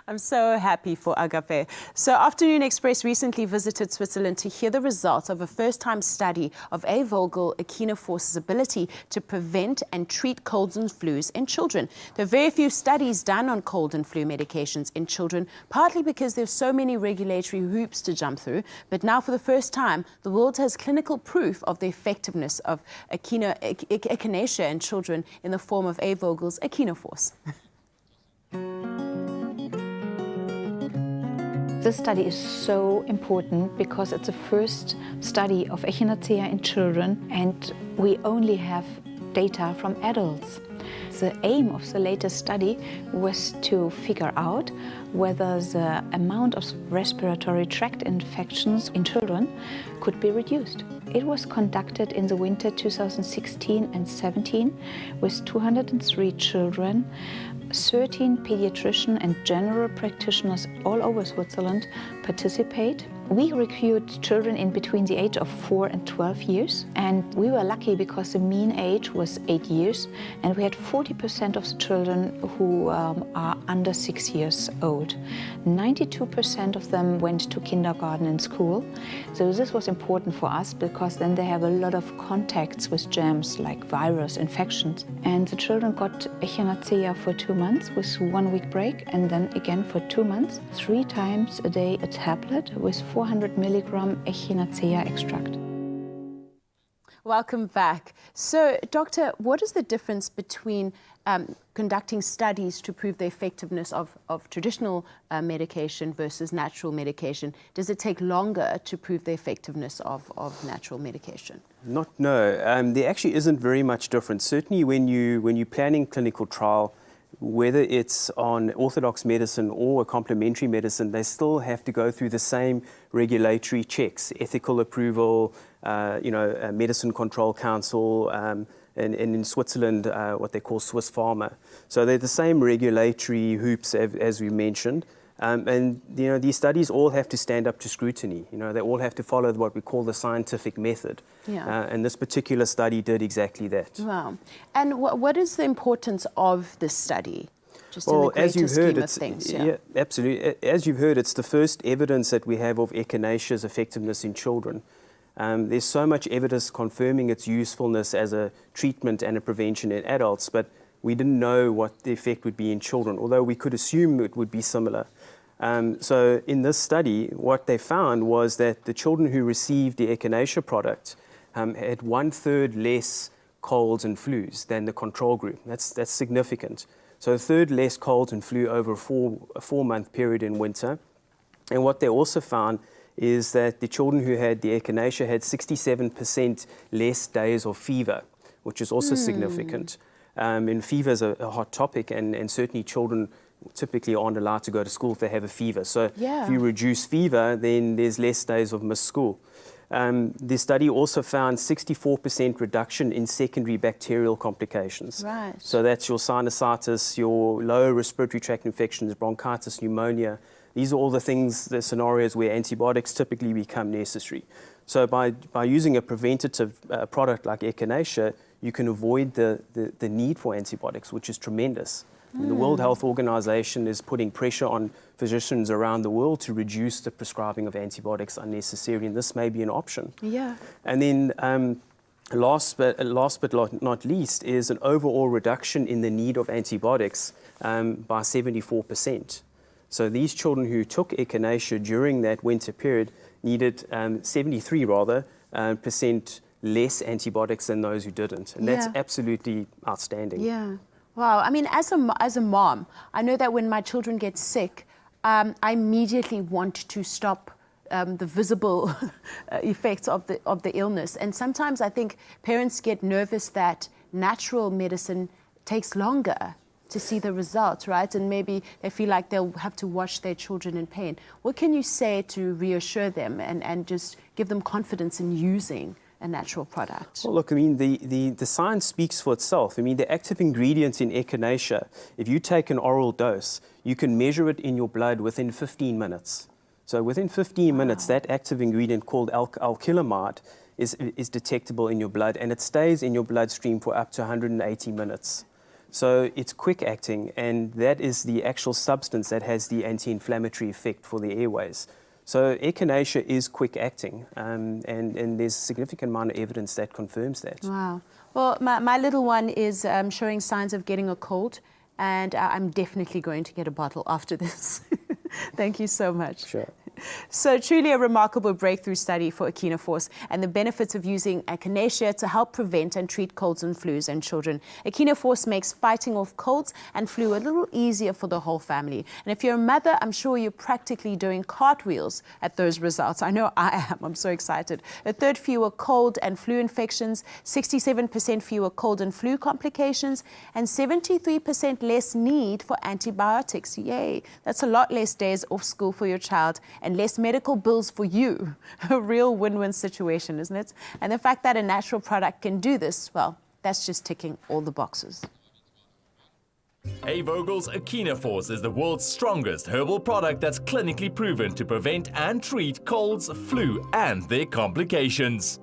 I'm so happy for Agape. So Afternoon Express recently visited Switzerland to hear the results of a first-time study of A-Vogel Echinaforce's ability to prevent and treat colds and flus in children. There are very few studies done on cold and flu medications in children, partly because there's so many regulatory hoops to jump through. But now, for the first time, the world has clinical proof of the effectiveness of echinacea in children in the form of A-Vogel's Echinaforce. This study is so important because it's the first study of echinacea in children, and we only have data from adults. The aim of the latest study was to figure out whether the amount of respiratory tract infections in children could be reduced. It was conducted in the winter 2016 and 17 with 203 children. 13 pediatricians and general practitioners all over Switzerland participate. We recruit children in between the age of 4 and 12 years, and we were lucky because the mean age was 8 years, and we had 40% of the children who are under 6 years old. 92% of them went to kindergarten and school, so this was important for us because then they have a lot of contacts with germs like virus infections. And the children got echinacea for 2 months with 1 week break, and then again for 2 months, 3 times a day a tablet with 400 milligram echinacea extract. Welcome back. So, Doctor, what is the difference between conducting studies to prove the effectiveness of traditional medication versus natural medication? Does it take longer to prove the effectiveness of natural medication? No. There actually isn't very much difference. Certainly when you're planning clinical trial, whether it's on orthodox medicine or a complementary medicine, they still have to go through the same regulatory checks, ethical approval, Medicine Control Council, and in Switzerland, what they call Swiss Pharma. So they're the same regulatory hoops as we mentioned. And these studies all have to stand up to scrutiny. They all have to follow what we call the scientific method. Yeah. And this particular study did exactly that. Wow. And what is the importance of this study? Just well, in the as you've heard, scheme of things. Yeah, absolutely. As you've heard, it's the first evidence that we have of echinacea's effectiveness in children. There's so much evidence confirming its usefulness as a treatment and a prevention in adults, but we didn't know what the effect would be in children, although we could assume it would be similar. So in this study, what they found was that the children who received the echinacea product had 1/3 less colds and flus than the control group. That's significant. So 1/3 less colds and flu over a 4-month period in winter. And what they also found is that the children who had the echinacea had 67% less days of fever, which is also significant. And fever is a hot topic, and certainly children typically aren't allowed to go to school if they have a fever. So if you reduce fever, then there's less days of missed school. The study also found 64% reduction in secondary bacterial complications. Right. So that's your sinusitis, your lower respiratory tract infections, bronchitis, pneumonia. These are all the things, the scenarios where antibiotics typically become necessary. So by using a preventative product like echinacea, you can avoid the need for antibiotics, which is tremendous. And the World Health Organization is putting pressure on physicians around the world to reduce the prescribing of antibiotics unnecessarily, and this may be an option. Yeah. And then last but not least is an overall reduction in the need of antibiotics by 74%. So these children who took echinacea during that winter period needed 73% less antibiotics than those who didn't. And that's absolutely outstanding. Yeah. Wow. I mean, as a mom, I know that when my children get sick, I immediately want to stop the visible effects of the illness. And sometimes I think parents get nervous that natural medicine takes longer to see the results, right? And maybe they feel like they'll have to watch their children in pain. What can you say to reassure them and just give them confidence in using a natural product? Well, look, I mean, the science speaks for itself. I mean, the active ingredients in echinacea, if you take an oral dose, you can measure it in your blood within 15 minutes. So within 15 minutes, that active ingredient called alkylamide is detectable in your blood, and it stays in your bloodstream for up to 180 minutes. So it's quick acting, and that is the actual substance that has the anti-inflammatory effect for the airways. So echinacea is quick acting, and there's a significant amount of evidence that confirms that. Wow. Well, my little one is showing signs of getting a cold, and I'm definitely going to get a bottle after this. Thank you so much. Sure. So truly a remarkable breakthrough study for Echinaforce and the benefits of using echinacea to help prevent and treat colds and flus in children. Echinaforce makes fighting off colds and flu a little easier for the whole family. And if you're a mother, I'm sure you're practically doing cartwheels at those results. I know I am. I'm so excited. A third fewer cold and flu infections, 67% fewer cold and flu complications, and 73% less need for antibiotics. Yay. That's a lot less days off school for your child and less medical bills for you. A real win-win situation, isn't it? And the fact that a natural product can do this, well, that's just ticking all the boxes. A. Vogel's Echinaforce is the world's strongest herbal product that's clinically proven to prevent and treat colds, flu, and their complications.